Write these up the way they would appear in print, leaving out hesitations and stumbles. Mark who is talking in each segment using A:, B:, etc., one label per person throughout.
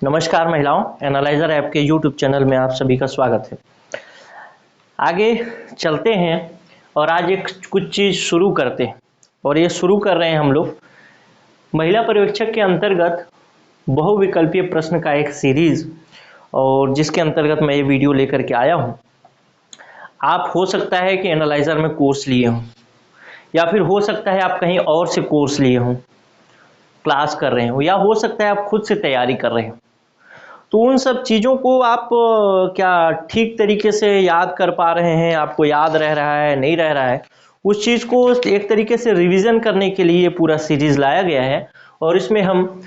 A: नमस्कार महिलाओं, analyser app के यूट्यूब चैनल में आप सभी का स्वागत है। आगे चलते हैं और आज एक कुछ चीज़ शुरू करते हैं और ये शुरू कर रहे हैं हम लोग महिला पर्यवेक्षक के अंतर्गत बहुविकल्पीय प्रश्न का एक सीरीज़, और जिसके अंतर्गत मैं ये वीडियो लेकर के आया हूँ। आप हो सकता है कि एनालाइजर में कोर्स लिए हों या फिर हो सकता है आप कहीं और से कोर्स लिए हों, क्लास कर रहे हो, या हो सकता है आप खुद से तैयारी कर रहे हो। तो उन सब चीज़ों को आप क्या ठीक तरीके से याद कर पा रहे हैं, आपको याद रह रहा है, नहीं रह रहा है, उस चीज़ को एक तरीके से रिवीजन करने के लिए पूरा सीरीज़ लाया गया है। और इसमें हम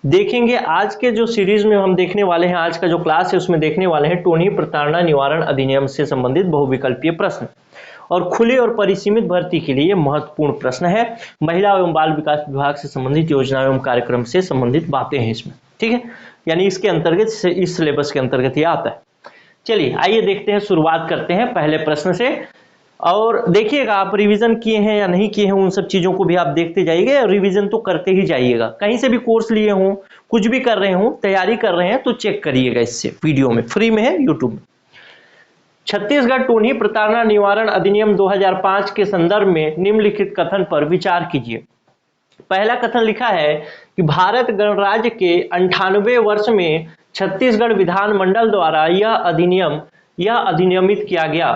A: देखेंगे, आज के जो सीरीज़ में हम देखने वाले हैं, आज का जो क्लास है उसमें देखने वाले हैं टोनी प्रताड़ना निवारण अधिनियम से संबंधित बहुविकल्पीय प्रश्न और खुले और परिसीमित भर्ती के लिए महत्वपूर्ण प्रश्न है। महिला एवं बाल विकास विभाग से संबंधित योजना एवं कार्यक्रम से संबंधित बातें हैं इसमें, ठीक है, यानी इसके अंतर्गत, इस सिलेबस के अंतर्गत ये आता है। चलिए आइए देखते हैं, शुरुआत करते हैं पहले प्रश्न से। और देखिएगा, आप रिवीजन किए हैं या नहीं किए हैं, उन सब चीज़ों को भी आप देखते जाइएगा, रिवीजन तो करते ही जाइएगा। कहीं से भी कोर्स लिए हों, कुछ भी कर रहे हों, तैयारी कर रहे हैं तो चेक करिएगा, इससे वीडियो में फ्री में है यूट्यूब में। छत्तीसगढ़ टोनी प्रताड़ना निवारण अधिनियम 2005 के संदर्भ में निम्नलिखित कथन पर विचार कीजिए। पहला कथन लिखा है कि भारत गणराज्य के 98वें वर्ष में छत्तीसगढ़ विधानमंडल द्वारा यह अधिनियमित किया गया।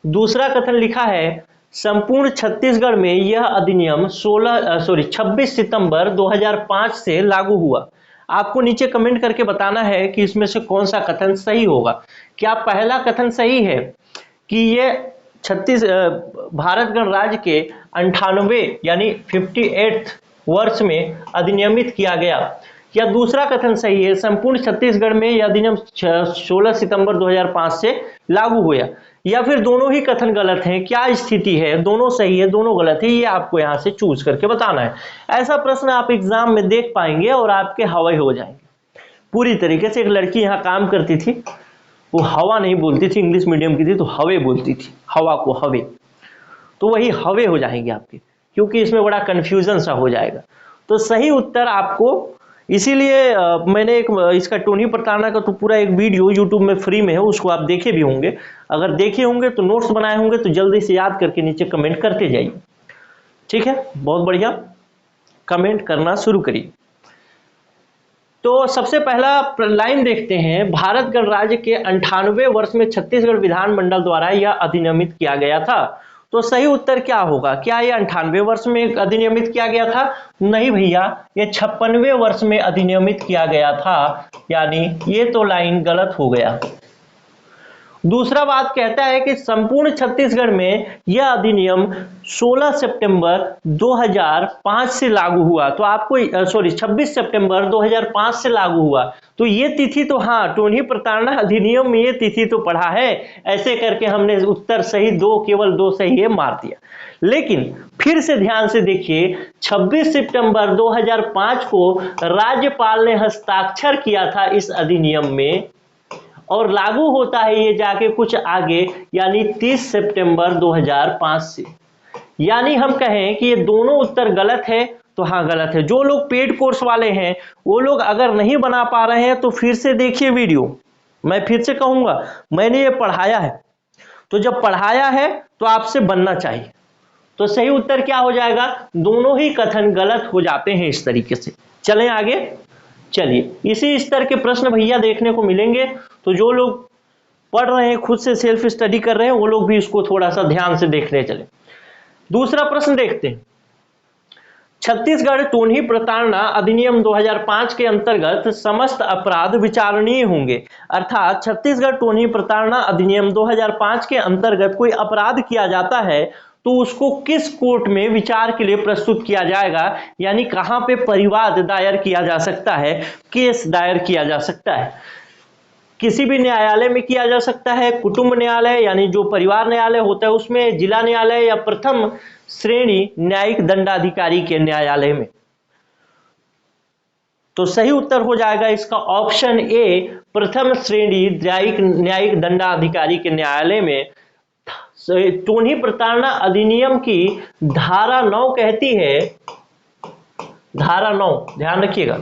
A: दूसरा कथन लिखा है संपूर्ण छत्तीसगढ़ में यह अधिनियम 26 सितंबर 2005 से लागू हुआ। आपको नीचे कमेंट करके बताना है कि इसमें से कौन सा कथन सही होगा। क्या पहला कथन सही है कि ये भारत गणराज्य के 98 यानी 58 वर्ष में अधिनियमित किया गया, या दूसरा कथन सही है संपूर्ण छत्तीसगढ़ में यह अधिनियम 16 सितंबर 2005 से लागू हुआ, या फिर दोनों ही कथन गलत हैं? क्या स्थिति है, दोनों सही है दोनों गलत है, ये आपको यहां से चूज करके बताना है। ऐसा प्रश्न आप एग्जाम में देख पाएंगे और आपके हवाई हो जाएंगे पूरी तरीके से। एक लड़की यहाँ काम करती थी, वो हवा नहीं बोलती थी, इंग्लिश मीडियम की थी तो हवे बोलती थी, हवा को हवे, तो वही हवे हो जाएंगे आपके, क्योंकि इसमें बड़ा कंफ्यूजन सा हो जाएगा। तो सही उत्तर आपको, इसीलिए मैंने एक इसका टोनी प्रताड़ना का तो पूरा एक वीडियो यूट्यूब में फ्री में है, उसको आप देखे भी होंगे। अगर देखे होंगे तो नोट्स बनाए होंगे तो जल्दी से याद करके नीचे कमेंट करते जाइए, ठीक है, बहुत बढ़िया, कमेंट करना शुरू करिए। तो सबसे पहला लाइन देखते हैं, भारत गणराज्य के 98वें वर्ष में छत्तीसगढ़ विधानमंडल द्वारा यह अधिनियमित किया गया था। तो सही उत्तर क्या होगा? क्या यह 98वें वर्ष में अधिनियमित किया गया था? नहीं भैया, ये 56वें वर्ष में अधिनियमित किया गया था, यानी ये तो लाइन गलत हो गया। दूसरा बात कहता है कि संपूर्ण छत्तीसगढ़ में यह अधिनियम 16 सितंबर 2005 से लागू हुआ। तो आपको 26 सितंबर 2005 से लागू हुआ, तो ये तिथि तो, हाँ, टोनी प्रताड़ना अधिनियम में ये तिथि तो पढ़ा है। ऐसे करके हमने उत्तर सही केवल दो सही है मार दिया। लेकिन फिर से ध्यान से देखिए, 26 सितंबर 2005 को राज्यपाल ने हस्ताक्षर किया था इस अधिनियम में, और लागू होता है ये जाके कुछ आगे, यानी 30 सितंबर 2005 से। यानी हम कहें कि ये दोनों उत्तर गलत है, तो हाँ गलत है। जो लोग पेड कोर्स वाले हैं वो लोग अगर नहीं बना पा रहे हैं तो फिर से देखिए वीडियो। मैं फिर से कहूंगा, मैंने ये पढ़ाया है, तो जब पढ़ाया है तो आपसे बनना चाहिए। तो सही उत्तर क्या हो जाएगा? दोनों ही कथन गलत हो जाते हैं इस तरीके से। चलें आगे। चलिए, इसी स्तर के प्रश्न भैया देखने को मिलेंगे, तो जो लोग पढ़ रहे हैं, खुद से सेल्फ स्टडी कर रहे हैं, वो लोग भी इसको थोड़ा सा ध्यान से देखने चले। दूसरा प्रश्न देखते हैं, छत्तीसगढ़ टोनी प्रताड़ना अधिनियम 2005 के अंतर्गत समस्त अपराध विचारणीय होंगे। अर्थात छत्तीसगढ़ टोनी प्रताड़ना अधिनियम 2005 के अंतर्गत कोई अपराध किया जाता है तो उसको किस कोर्ट में विचार के लिए प्रस्तुत किया जाएगा, यानी कहां पे परिवाद दायर किया जा सकता है, केस दायर किया जा सकता है। किसी भी न्यायालय में किया जा सकता है, कुटुंब न्यायालय यानी जो परिवार न्यायालय होता है उसमें, जिला न्यायालय, या प्रथम श्रेणी न्यायिक दंडाधिकारी के न्यायालय में। तो सही उत्तर हो जाएगा इसका ऑप्शन ए, प्रथम श्रेणी न्यायिक दंडाधिकारी के न्यायालय में। टोनी प्रताड़ना अधिनियम की धारा 9 कहती है, धारा 9 ध्यान रखिएगा,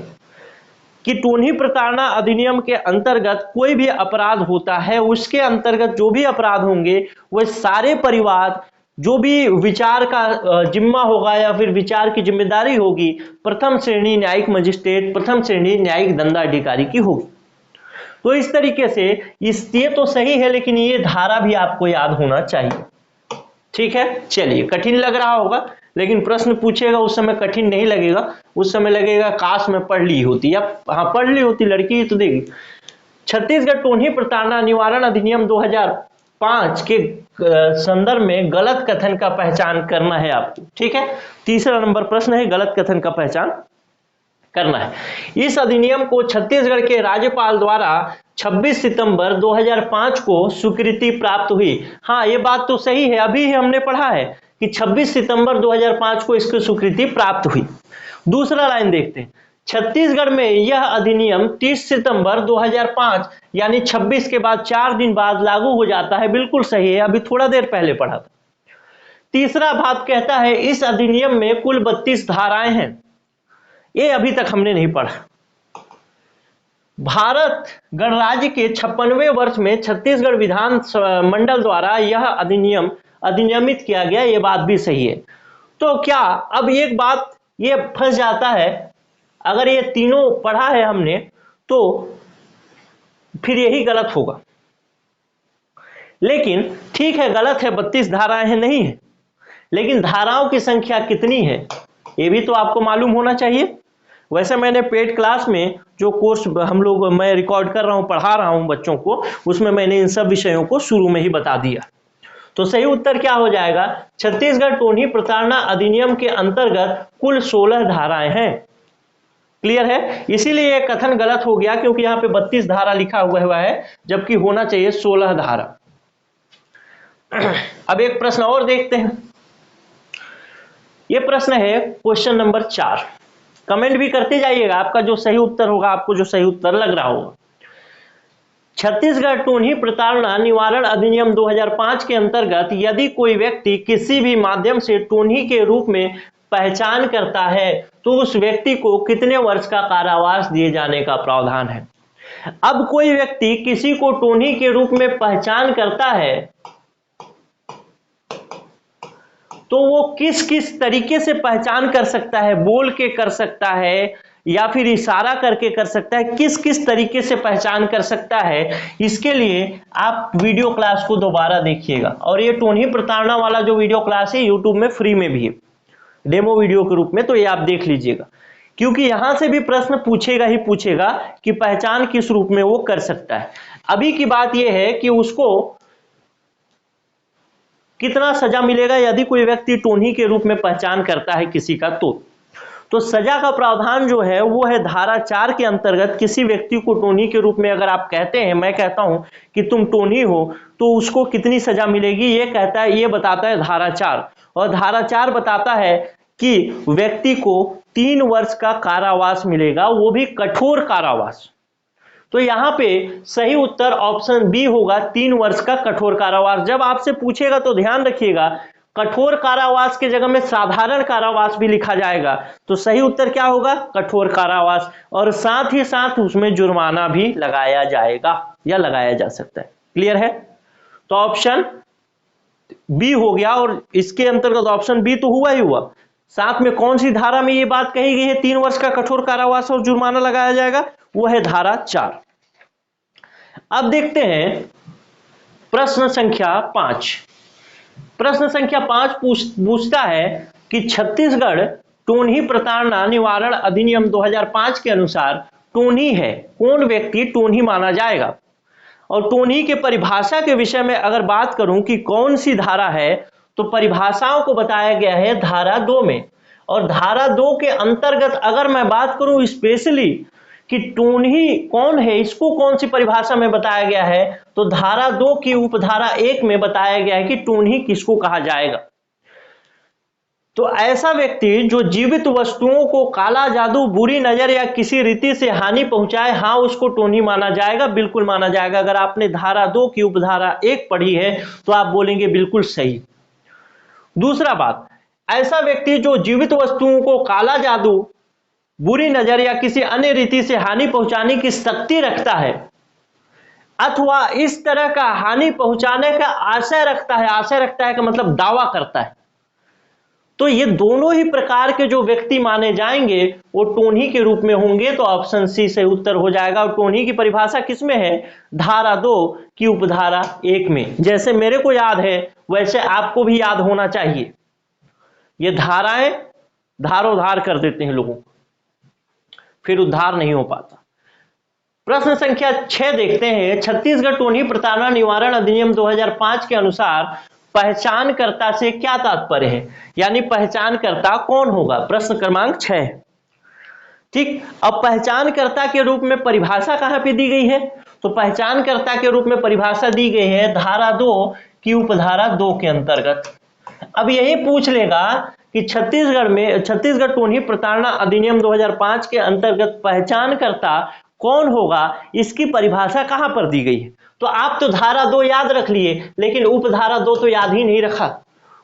A: कि टोन्ही प्रताड़ना अधिनियम के अंतर्गत कोई भी अपराध होता है, उसके अंतर्गत जो भी अपराध होंगे वह सारे परिवार, जो भी विचार का जिम्मा होगा या फिर विचार की जिम्मेदारी होगी, प्रथम श्रेणी न्यायिक मजिस्ट्रेट, प्रथम श्रेणी न्यायिक दंडाधिकारी की होगी। तो इस तरीके से ये तो सही है, लेकिन ये धारा भी आपको याद होना चाहिए। ठीक है, चलिए, कठिन लग रहा होगा, लेकिन प्रश्न पूछेगा उस समय कठिन नहीं लगेगा, उस समय लगेगा काश में पढ़ ली होती, या हाँ पढ़ ली होती लड़की तो देगी। छत्तीसगढ़ टोन्ही प्रताड़ना निवारण अधिनियम 2005 के संदर्भ में गलत कथन का पहचान करना है आपको। ठीक है, तीसरा नंबर प्रश्न है, गलत कथन का पहचान करना है। इस अधिनियम को छत्तीसगढ़ के राज्यपाल द्वारा 26 सितंबर 2005 को स्वीकृति प्राप्त हुई। हाँ, ये बात तो सही है, अभी हमने पढ़ा है कि 26 सितंबर 2005 को इसकी स्वीकृति प्राप्त हुई। दूसरा लाइन देखते हैं, छत्तीसगढ़ में यह अधिनियम 30 सितंबर 2005 यानी 26 के बाद 4 दिन बाद लागू हो जाता है। बिल्कुल सही है, अभी थोड़ा देर पहले पढ़ा था। तीसरा भाग कहता है इस अधिनियम में कुल 32 धाराएं हैं, ये अभी तक हमने नहीं पढ़ा। भारत गणराज्य के 56वें वर्ष में छत्तीसगढ़ विधान मंडल द्वारा यह अधिनियम अधिनियमित किया गया, ये बात भी सही है। तो क्या अब एक बात ये फंस जाता है, अगर ये तीनों पढ़ा है हमने तो फिर यही गलत होगा। लेकिन ठीक है, गलत है, 32 धाराएं हैं नहीं है, लेकिन धाराओं की संख्या कितनी है ये भी तो आपको मालूम होना चाहिए। वैसे मैंने पेड क्लास में जो कोर्स मैं रिकॉर्ड कर रहा हूं, पढ़ा रहा हूं बच्चों को, उसमें मैंने इन सब विषयों को शुरू में ही बता दिया। तो सही उत्तर क्या हो जाएगा, छत्तीसगढ़ टोन्ही प्रताड़ना अधिनियम के अंतर्गत कुल 16 धाराएं हैं। क्लियर है, इसीलिए यह कथन गलत हो गया क्योंकि यहां पे 32 धारा लिखा हुआ है, जबकि होना चाहिए 16 धारा। अब एक प्रश्न और देखते हैं। यह प्रश्न है क्वेश्चन नंबर 4, कमेंट भी करते जाइएगा, आपका जो सही उत्तर होगा, आपको जो सही उत्तर लग रहा होगा। छत्तीसगढ़ टोन्ही प्रताड़ना निवारण अधिनियम 2005 के अंतर्गत यदि कोई व्यक्ति किसी भी माध्यम से टोन्ही के रूप में पहचान करता है तो उस व्यक्ति को कितने वर्ष का कारावास दिए जाने का प्रावधान है। अब कोई व्यक्ति किसी को टोन्ही के रूप में पहचान करता है तो वो किस किस तरीके से पहचान कर सकता है, बोल के कर सकता है या फिर इशारा करके कर सकता है, किस किस तरीके से पहचान कर सकता है, इसके लिए आप वीडियो क्लास को दोबारा देखिएगा। और ये टोन्ही प्रताड़ना वाला जो वीडियो क्लास है यूट्यूब में फ्री में भी है, डेमो वीडियो के रूप में, तो ये आप देख लीजिएगा, क्योंकि यहां से भी प्रश्न पूछेगा ही पूछेगा कि पहचान किस रूप में वो कर सकता है। अभी की बात यह है कि उसको कितना सजा मिलेगा यदि कोई व्यक्ति टोन्ही के रूप में पहचान करता है किसी का। तो सजा का प्रावधान जो है वो है धारा 4 के अंतर्गत, किसी व्यक्ति को टोन्ही के रूप में अगर आप कहते हैं, मैं कहता हूं कि तुम टोन्ही हो, तो उसको कितनी सजा मिलेगी ये कहता है, ये बताता है धारा 4। और धारा 4 बताता है कि व्यक्ति को 3 वर्ष का कारावास मिलेगा, वो भी कठोर कारावास। तो यहां पे सही उत्तर ऑप्शन बी होगा, 3 वर्ष का कठोर कारावास। जब आपसे पूछेगा तो ध्यान रखिएगा, कठोर कारावास के जगह में साधारण कारावास भी लिखा जाएगा, तो सही उत्तर क्या होगा, कठोर कारावास। और साथ ही साथ उसमें जुर्माना भी लगाया जाएगा या लगाया जा सकता है। क्लियर है, तो ऑप्शन बी हो गया। और इसके अंतर्गत ऑप्शन बी तो हुआ ही हुआ, साथ में कौन सी धारा में ये बात कही गई है 3 वर्ष का कठोर कारावास और जुर्माना लगाया जाएगा, वो है धारा 4। अब देखते हैं प्रश्न संख्या 5। प्रश्न संख्या 5 पूछता है कि छत्तीसगढ़ टोन्ही प्रताड़ना निवारण अधिनियम 2005 के अनुसार टोन्ही है, कौन व्यक्ति टोन्ही माना जाएगा। और टोन्ही के परिभाषा के विषय में अगर बात करूं कि कौन सी धारा है, तो परिभाषाओं को बताया गया है धारा 2 में। और धारा 2 के अंतर्गत अगर मैं बात करूं स्पेशली कि टोन्ही कौन है, इसको कौन सी परिभाषा में बताया गया है, तो धारा 2 की उपधारा 1 में बताया गया है कि टोन्ही किसको कहा जाएगा। तो ऐसा व्यक्ति जो जीवित वस्तुओं को काला जादू, बुरी नजर या किसी रीति से हानि पहुंचाए, हाँ उसको टोन्ही माना जाएगा, बिल्कुल माना जाएगा। अगर आपने धारा 2 की उपधारा 1 पढ़ी है तो आप बोलेंगे बिल्कुल सही। दूसरा बात, ऐसा व्यक्ति जो जीवित वस्तुओं को काला जादू बुरी नजर या किसी अन्य रीति से हानि पहुंचाने की शक्ति रखता है अथवा इस तरह का हानि पहुंचाने का आशय रखता है, आशय रखता है का मतलब दावा करता है, तो ये दोनों ही प्रकार के जो व्यक्ति माने जाएंगे वो टोन्ही के रूप में होंगे। तो ऑप्शन सी सही उत्तर हो जाएगा। और टोन्ही की परिभाषा किसमें है? धारा 2 की उपधारा 1 में। जैसे मेरे को याद है वैसे आपको भी याद होना चाहिए। ये धाराएं धारोधार कर देते हैं लोगों को, फिर उद्धार नहीं हो पाता। प्रश्न संख्या 6 देखते हैं। छत्तीसगढ़ टोन्ही प्रताड़ना निवारण अधिनियम 2005 के अनुसार पहचानकर्ता से क्या तात्पर्य है, यानी पहचानकर्ता कौन होगा? प्रश्न क्रमांक 6। ठीक, अब पहचानकर्ता के रूप में परिभाषा कहां पे दी गई है? तो पहचानकर्ता के रूप में परिभाषा दी गई है धारा 2 की उपधारा 2 के अंतर्गत। अब यही पूछ लेगा कि छत्तीसगढ़ टोन्ही प्रताड़ना अधिनियम 2005 के अंतर्गत पहचानकर्ता कौन होगा, इसकी परिभाषा कहां पर दी गई है? तो आप तो धारा 2 याद रख लिए, लेकिन उपधारा 2 तो याद ही नहीं रखा।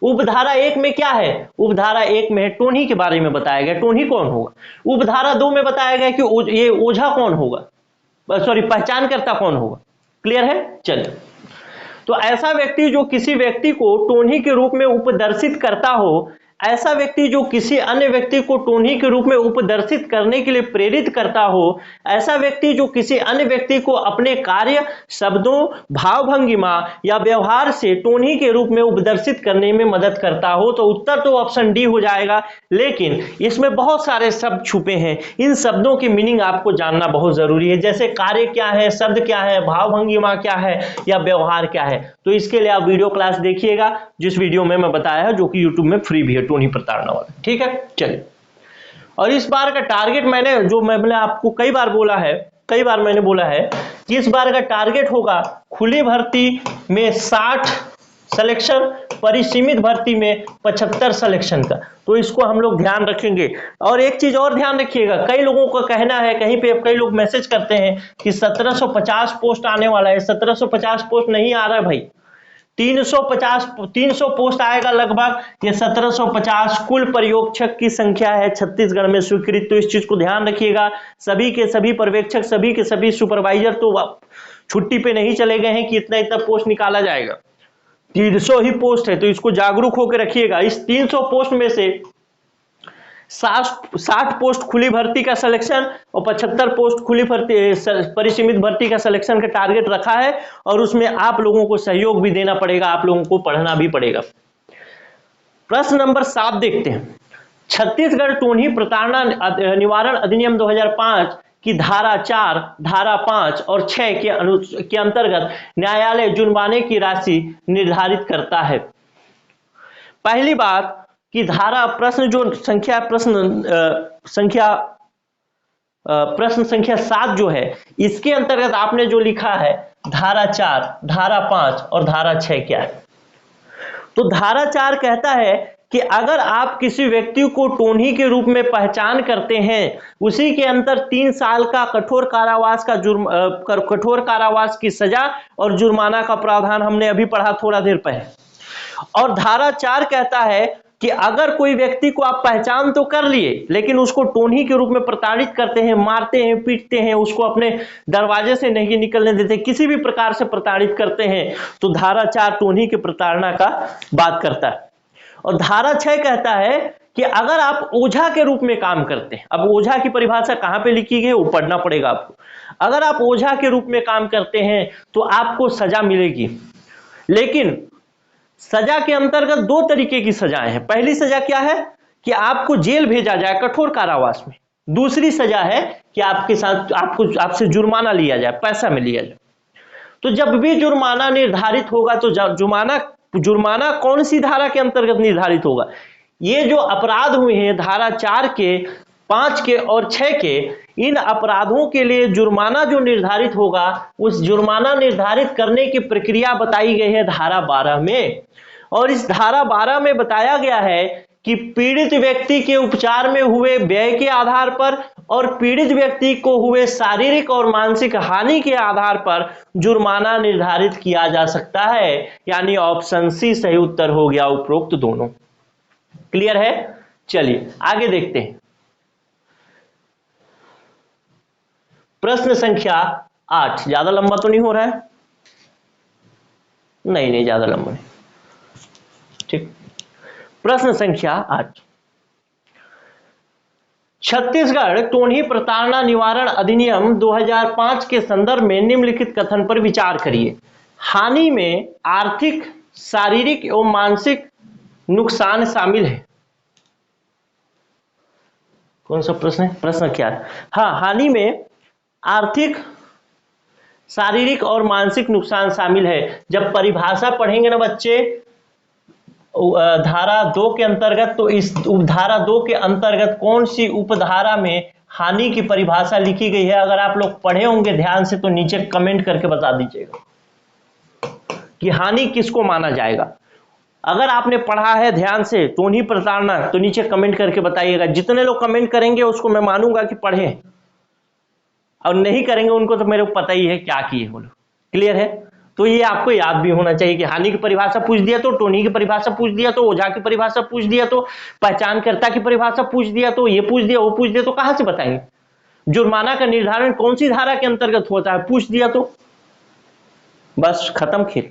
A: उपधारा 1 में क्या है? उपधारा 1 में टोन्ही के बारे में बताया गया, टोन्ही कौन होगा। उपधारा 2 में बताया गया कि ये ओझा कौन होगा, सॉरी पहचानकर्ता कौन होगा। क्लियर है? चलिए, तो ऐसा व्यक्ति जो किसी व्यक्ति को टोन्ही के रूप में उपदर्शित करता हो, ऐसा व्यक्ति जो किसी अन्य व्यक्ति को टोन्ही के रूप में उपदर्शित करने के लिए प्रेरित करता हो, ऐसा व्यक्ति जो किसी अन्य व्यक्ति को अपने कार्य, शब्दों, भावभंगिमा या व्यवहार से टोन्ही के रूप में उपदर्शित करने में मदद करता हो। तो उत्तर तो ऑप्शन डी हो जाएगा, लेकिन इसमें बहुत सारे शब्द छुपे हैं। इन शब्दों की मीनिंग आपको जानना बहुत जरूरी है, जैसे कार्य क्या है, शब्द क्या है, भावभंगिमा क्या है या व्यवहार क्या है। तो इसके लिए आप वीडियो क्लास देखिएगा जिस वीडियो में मैं बताया है, जो कि यूट्यूब में फ्री भी है, टोन्ही प्रताड़ना वाला। ठीक है, चलिए। और इस बार का टारगेट मैंने आपको कई बार मैंने बोला है कि इस बार का टारगेट होगा खुली भर्ती में 60 सिलेक्शन, परिसीमित भर्ती में 75 सिलेक्शन का। तो इसको हम लोग ध्यान रखेंगे। और एक चीज और ध्यान रखिएगा, कई लोगों का कहना है, कहीं पे कई लोग मैसेज करते हैं कि 1750 पोस्ट आने वाला है। 1750 पोस्ट नहीं आ रहा है भाई, 300 पोस्ट आएगा लगभग। ये 1750 कुल पर्यवेक्षक की संख्या है छत्तीसगढ़ में स्वीकृत। तो इस चीज को ध्यान रखिएगा। सभी के सभी पर्यवेक्षक, सभी के सभी सुपरवाइजर तो छुट्टी पे नहीं चले गए हैं कि इतना पोस्ट निकाला जाएगा। 300 ही पोस्ट है, तो इसको जागरूक होकर रखिएगा। इस 300 पोस्ट में से 60 पोस्ट खुली भर्ती का सिलेक्शन और 75 पोस्ट खुली भर्ती परिसीमित भर्ती का सिलेक्शन का टारगेट रखा है। और उसमें आप लोगों को सहयोग भी देना पड़ेगा, आप लोगों को पढ़ना भी पड़ेगा। प्रश्न नंबर 7 देखते हैं। छत्तीसगढ़ टोन्ही प्रताड़ना निवारण अधिनियम 2005 की धारा 4, धारा 5 और 6 के अंतर्गत न्यायालय जुर्माने की राशि निर्धारित करता है। पहली बात कि धारा प्रश्न संख्या 7 जो है, इसके अंतर्गत आपने जो लिखा है धारा 4, धारा 5 और धारा 6 क्या है? तो धारा 4 कहता है कि अगर आप किसी व्यक्ति को टोन्ही के रूप में पहचान करते हैं, उसी के अंतर 3 साल का कठोर कारावास की सजा और जुर्माना का प्रावधान हमने अभी पढ़ा थोड़ा देर पहले। और धारा 4 कहता है कि अगर कोई व्यक्ति को आप पहचान तो कर लिए, लेकिन उसको टोन्ही के रूप में प्रताड़ित करते हैं, मारते हैं, पीटते हैं, उसको अपने दरवाजे से नहीं निकलने देते, किसी भी प्रकार से प्रताड़ित करते हैं, तो धारा 4 टोन्ही की प्रताड़ना का बात करता है। और धारा 6 कहता है कि अगर आप ओझा के रूप में काम करते हैं, अब ओझा की परिभाषा कहां पे लिखी गई वो पढ़ना पड़ेगा आपको। अगर आप ओझा के रूप में काम करते हैं तो आपको सजा मिलेगी, लेकिन सजा के अंतर्गत 2 तरीके की सजाएं हैं। पहली सजा क्या है कि आपको जेल भेजा जाए, कठोर कारावास में। दूसरी सजा है कि आपसे जुर्माना लिया जाए, पैसा में लिया जाए। तो जब भी जुर्माना निर्धारित होगा तो जुर्माना कौन सी धारा के अंतर्गत निर्धारित होगा? ये जो अपराध हुए हैं धारा 4 के, 5 के और 6 के, इन अपराधों के लिए जुर्माना जो निर्धारित होगा, उस जुर्माना निर्धारित करने की प्रक्रिया बताई गई है धारा 12 में। और इस धारा 12 में बताया गया है कि पीड़ित व्यक्ति के उपचार में हुए व्यय के आधार पर और पीड़ित व्यक्ति को हुए शारीरिक और मानसिक हानि के आधार पर जुर्माना निर्धारित किया जा सकता है। यानी ऑप्शन सी सही उत्तर हो गया, उपरोक्त दोनों। क्लियर है? चलिए आगे देखते हैं। प्रश्न संख्या 8, ज्यादा लंबा तो नहीं हो रहा है? नहीं ज्यादा लंबा नहीं, ठीक। प्रश्न संख्या 8, छत्तीसगढ़ टोनी प्रताड़ना निवारण अधिनियम 2005 के संदर्भ में निम्नलिखित कथन पर विचार करिए। हानि में आर्थिक, शारीरिक एवं मानसिक नुकसान शामिल है। कौन सा प्रश्न है? प्रश्न क्या है? हाँ, हानि में आर्थिक, शारीरिक और मानसिक नुकसान शामिल है। जब परिभाषा पढ़ेंगे ना बच्चे धारा 2 के अंतर्गत, तो इस उपधारा 2 के अंतर्गत कौन सी उपधारा में हानि की परिभाषा लिखी गई है, अगर आप लोग पढ़े होंगे ध्यान से तो नीचे कमेंट करके बता दीजिएगा कि हानि किसको माना जाएगा। अगर आपने पढ़ा है ध्यान से टोनी प्रताड़ना तो नीचे कमेंट करके बताइएगा। जितने लोग कमेंट करेंगे उसको मैं मानूंगा कि पढ़े, और नहीं करेंगे उनको तो मेरे को पता ही है क्या किए बोलो। क्लियर है? तो ये आपको याद भी होना चाहिए कि हानि की परिभाषा पूछ दिया तो, टोनी की परिभाषा पूछ दिया तो, ओझा की परिभाषा पूछ दिया तो, पहचानकर्ता की परिभाषा पूछ दिया तो, ये पूछ दिया वो पूछ दिया तो कहां से बताएंगे? जुर्माना का निर्धारण कौन सी धारा के अंतर्गत होता है पूछ दिया तो बस खत्म खेल।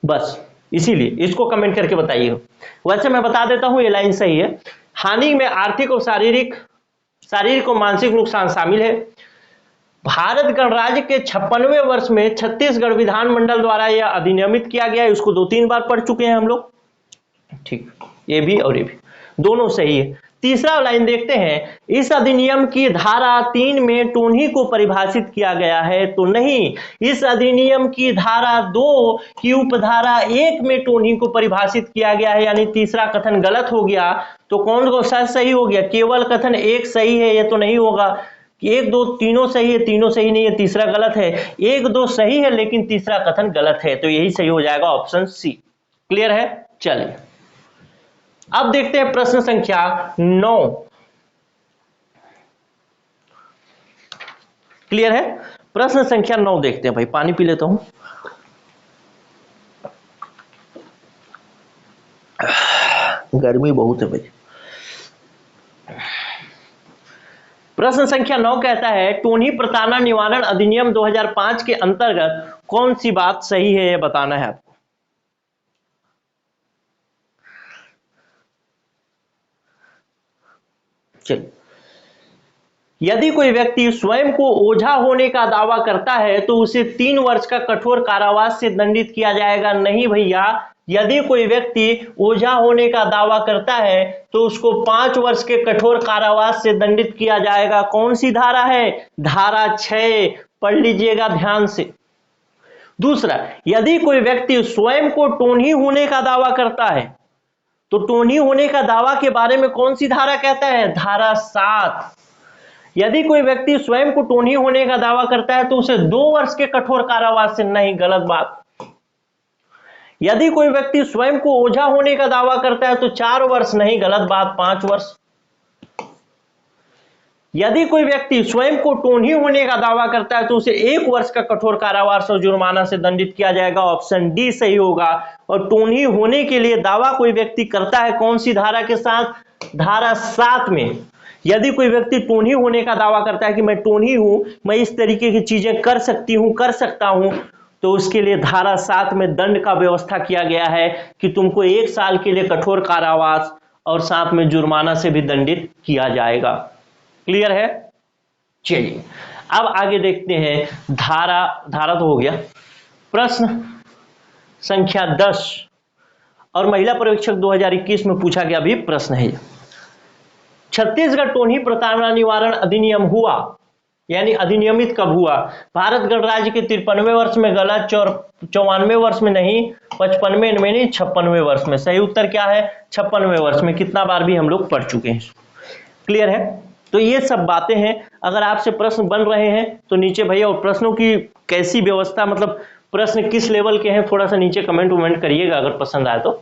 A: बस इसीलिए इसको कमेंट करके बताइए। वैसे मैं बता देता हूं, ये लाइन सही है। हानि में आर्थिक और शारीरिक और मानसिक नुकसान शामिल है। भारत गणराज्य के 56वें वर्ष में छत्तीसगढ़ विधानमंडल द्वारा यह अधिनियमित किया गया है। इसको 2-3 बार पढ़ चुके हैं हम लोग, ठीक। ये भी और ये भी दोनों सही है। तीसरा लाइन देखते हैं, इस अधिनियम की धारा 3 में टोनी को परिभाषित किया गया है, तो नहीं, इस अधिनियम की धारा 2 की उपधारा 1 में टोनी को परिभाषित किया गया है, यानी तीसरा कथन गलत हो गया। तो कौन सा सही हो गया? केवल कथन 1 सही है, ये तो नहीं होगा कि 1, 2 तीनों सही है, तीनों सही नहीं है, तीसरा गलत है। 1, 2 सही है लेकिन तीसरा कथन गलत है, तो यही सही हो जाएगा ऑप्शन सी। क्लियर है? चलिए अब देखते हैं प्रश्न संख्या 9। क्लियर है? प्रश्न संख्या 9 देखते हैं। भाई पानी पी लेता हूं। गर्मी बहुत है भाई। प्रश्न संख्या 9 कहता है, टोनी प्रताड़ना निवारण अधिनियम 2005 के अंतर्गत कौन सी बात सही है, यह बताना है आपको। चलिए, यदि कोई व्यक्ति स्वयं को ओझा होने का दावा करता है तो उसे 3 वर्ष का कठोर कारावास से दंडित किया जाएगा। नहीं भैया, यदि कोई व्यक्ति ओझा होने का दावा करता है तो उसको 5 वर्ष के कठोर कारावास से दंडित किया जाएगा। कौन सी धारा है? धारा 6, पढ़ लीजिएगा ध्यान से। दूसरा, यदि कोई व्यक्ति स्वयं को टोनी होने का दावा करता है तो टोनी होने का दावा के बारे में कौन सी धारा कहता है? धारा 7। यदि कोई व्यक्ति स्वयं को टोनी होने का दावा करता है तो उसे 2 वर्ष के कठोर कारावास से, नहीं, गलत बात। यदि कोई व्यक्ति स्वयं को ओझा होने का दावा करता है तो 4 वर्ष, नहीं, गलत बात, 5 वर्ष। यदि कोई व्यक्ति स्वयं को टोनी होने का दावा करता है तो उसे 1 वर्ष का कठोर कारावास और जुर्माना से दंडित किया जाएगा। ऑप्शन डी सही होगा। और टोनी होने के लिए दावा कोई व्यक्ति करता है कौन सी धारा के साथ? धारा 7 में। यदि कोई व्यक्ति टोनी होने का दावा करता है कि मैं टोनी हूं, मैं इस तरीके की चीजें कर सकती हूं, कर सकता हूं, तो उसके लिए धारा 7 में दंड का व्यवस्था किया गया है कि तुमको 1 साल के लिए कठोर कारावास और साथ में जुर्माना से भी दंडित किया जाएगा। क्लियर है? चलिए अब आगे देखते हैं। धारा तो हो गया। प्रश्न संख्या 10 और महिला पर्यवेक्षक 2021 में पूछा गया भी प्रश्न है। छत्तीसगढ़ टोनी प्रताड़ना निवारण अधिनियम हुआ, यानी अधिनियमित कब हुआ? भारत गणराज्य के 53वें वर्ष में, गलत, 54वें वर्ष में नहीं, 55वें में नहीं, 56वें वर्ष में। सही उत्तर क्या है? 56वें वर्ष में। कितना बार भी हम लोग पढ़ चुके हैं। क्लियर है? तो ये सब बातें हैं। अगर आपसे प्रश्न बन रहे हैं तो नीचे भैया, और प्रश्नों की कैसी व्यवस्था, मतलब प्रश्न किस लेवल के हैं, थोड़ा सा नीचे कमेंट वमेंट करिएगा अगर पसंद आए तो।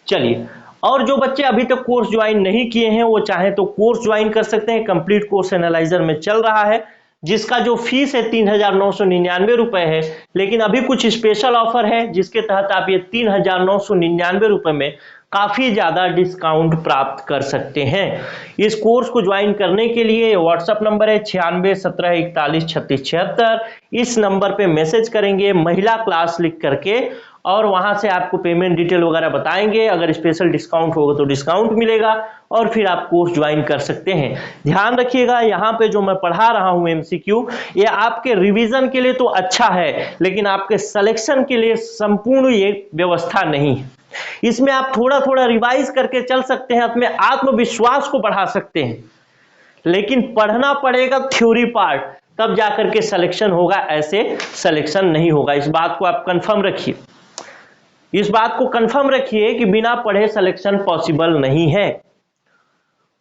A: चलिए, और जो बच्चे अभी तक कोर्स ज्वाइन नहीं किए हैं वो चाहे तो कोर्स ज्वाइन कर सकते हैं। कंप्लीट कोर्स एनालाइजर में चल रहा है, जिसका जो फीस है 3,999 रुपए है, लेकिन अभी कुछ स्पेशल ऑफर है जिसके तहत आप ये 3,999 रुपए में काफ़ी ज़्यादा डिस्काउंट प्राप्त कर सकते हैं। इस कोर्स को ज्वाइन करने के लिए व्हाट्सएप नंबर है 9617413676। इस नंबर पे मैसेज करेंगे महिला क्लास लिख करके और वहां से आपको पेमेंट डिटेल वगैरह बताएंगे। अगर स्पेशल डिस्काउंट होगा तो डिस्काउंट मिलेगा और फिर आप कोर्स ज्वाइन कर सकते हैं। ध्यान रखिएगा, यहाँ पे जो मैं पढ़ा रहा हूँ एमसीक्यू, ये आपके रिवीजन के लिए तो अच्छा है, लेकिन आपके सिलेक्शन के लिए संपूर्ण ये व्यवस्था नहीं है। इसमें आप थोड़ा थोड़ा रिवाइज करके चल सकते हैं, अपने आत्मविश्वास को बढ़ा सकते हैं, लेकिन पढ़ना पड़ेगा थ्योरी पार्ट, तब जाकर के सिलेक्शन होगा, ऐसे सिलेक्शन नहीं होगा। इस बात को आप कंफर्म रखिए, इस बात को कंफर्म रखिए कि बिना पढ़े सिलेक्शन पॉसिबल नहीं है।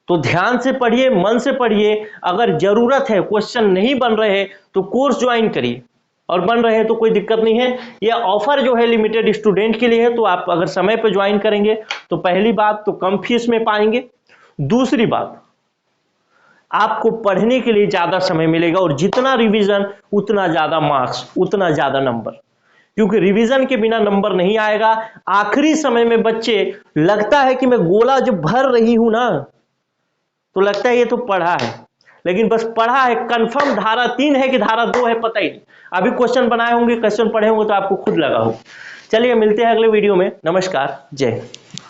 A: तो ध्यान से पढ़िए, मन से पढ़िए। अगर जरूरत है, क्वेश्चन नहीं बन रहे तो कोर्स ज्वाइन करिए, और बन रहे हैं तो कोई दिक्कत नहीं है। यह ऑफर जो है लिमिटेड स्टूडेंट के लिए है, तो आप अगर समय पर ज्वाइन करेंगे तो पहली बात तो कम फीस में पाएंगे, दूसरी बात आपको पढ़ने के लिए ज्यादा समय मिलेगा, और जितना रिवीजन उतना ज्यादा मार्क्स, उतना ज्यादा नंबर, क्योंकि रिवीजन के बिना नंबर नहीं आएगा। आखिरी समय में बच्चे, लगता है कि मैं गोला जब भर रही हूं ना, तो लगता है ये तो पढ़ा है, लेकिन बस पढ़ा है, कंफर्म धारा 3 है कि धारा 2 है पता ही नहीं। अभी क्वेश्चन बनाए होंगे, क्वेश्चन पढ़े होंगे तो आपको खुद लगा हो। चलिए मिलते हैं अगले वीडियो में। नमस्कार, जय हिंद।